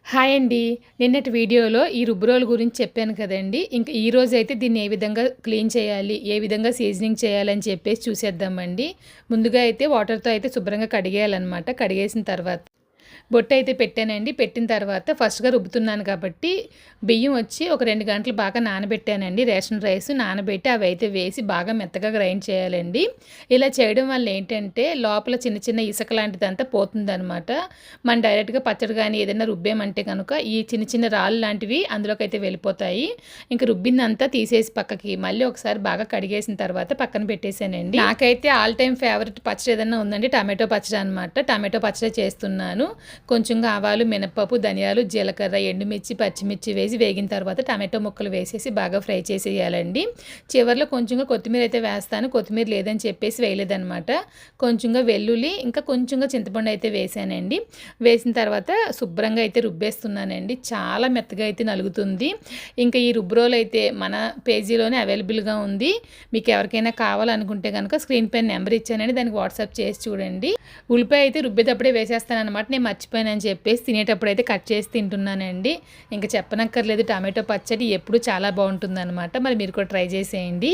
Hi అండి. నిన్నటి వీడియోలో ఈ రుబ్బురోలు గురించి చెప్పాను కదండీ! ఇంక ఈరోజైతే దీన్ని ఏ విధంగా క్లీన్ చేయాలి, ఏ విధంగా సీజనింగ్ చేయాలని చెప్పేసి చూసేద్దామండి. ముందుగా అయితే వాటర్‌తో అయితే శుభ్రంగా కడిగేయాలనమాట. కడిగేసిన తర్వాత బొట్టయితే పెట్టానండి. పెట్టిన తర్వాత ఫస్ట్‌గా రుబ్బుతున్నాను కాబట్టి బియ్యం వచ్చి ఒక 2 గంటలు బాగా నానబెట్టానండి. రేషన్ రైస్ నానబెట్టి అవైతే వేసి బాగా మెత్తగా గ్రైండ్ చేయాలండి. ఇలా చేయడం వల్ల ఏంటంటే లోపల చిన్న చిన్న ఇసక లాంటిదంతా పోతుందనమాట. మనం డైరెక్ట్‌గా పచ్చడి గానీ ఏదైనా రుబ్బామంటే కనుక ఈ చిన్న చిన్న రాళ్ళు లాంటివి అందులోకైతే వెళ్ళిపోతాయి. ఇంక రుబ్బిందంతా తీసేసి పక్కకి మళ్ళీ ఒకసారి బాగా కడిగేసిన తర్వాత పక్కన పెట్టేసానండి. నాకైతే ఆల్ టైమ్ ఫేవరెట్ పచ్చడి ఏదన్నా ఉందంటే టమాటో పచ్చడి అనమాట. టమాటో పచ్చడి చేస్తున్నాను. కొంచెంగా ఆవాలు, మినపప్పు, ధనియాలు, జీలకర్ర, ఎండుమిర్చి, పచ్చిమిర్చి వేసి వేగిన తర్వాత టమాటో ముక్కలు వేసేసి బాగా ఫ్రై చేసేయాలండి. చివరిలో కొంచెంగా కొత్తిమీర అయితే వేస్తాను. కొత్తిమీర లేదని చెప్పేసి వేయలేదనమాట. కొంచెంగా వెల్లుల్లి ఇంకా కొంచెంగా చింతపండు అయితే వేసానండి. వేసిన తర్వాత శుభ్రంగా అయితే రుబ్బేస్తున్నానండి. చాలా మెత్తగా అయితే నలుగుతుంది. ఇంకా ఈ రుబ్బురోలు అయితే మన పేజీలోనే అవైలబుల్గా ఉంది. మీకు ఎవరికైనా కావాలనుకుంటే కనుక స్క్రీన్ పైన నెంబర్ ఇచ్చానండి, దానికి వాట్సాప్ చేసి చూడండి. ఉల్లిపాయ అయితే రుబ్బేటప్పుడే వేసేస్తానమాట. నేను మర్చిపోయానని చెప్పేసి తినేటప్పుడు అయితే కట్ చేసి తింటున్నానండి. ఇంకా చెప్పనక్కర్లేదు, టమాటో పచ్చడి ఎప్పుడు చాలా బాగుంటుందన్నమాట. మరి మీరు కూడా ట్రై చేసేయండి.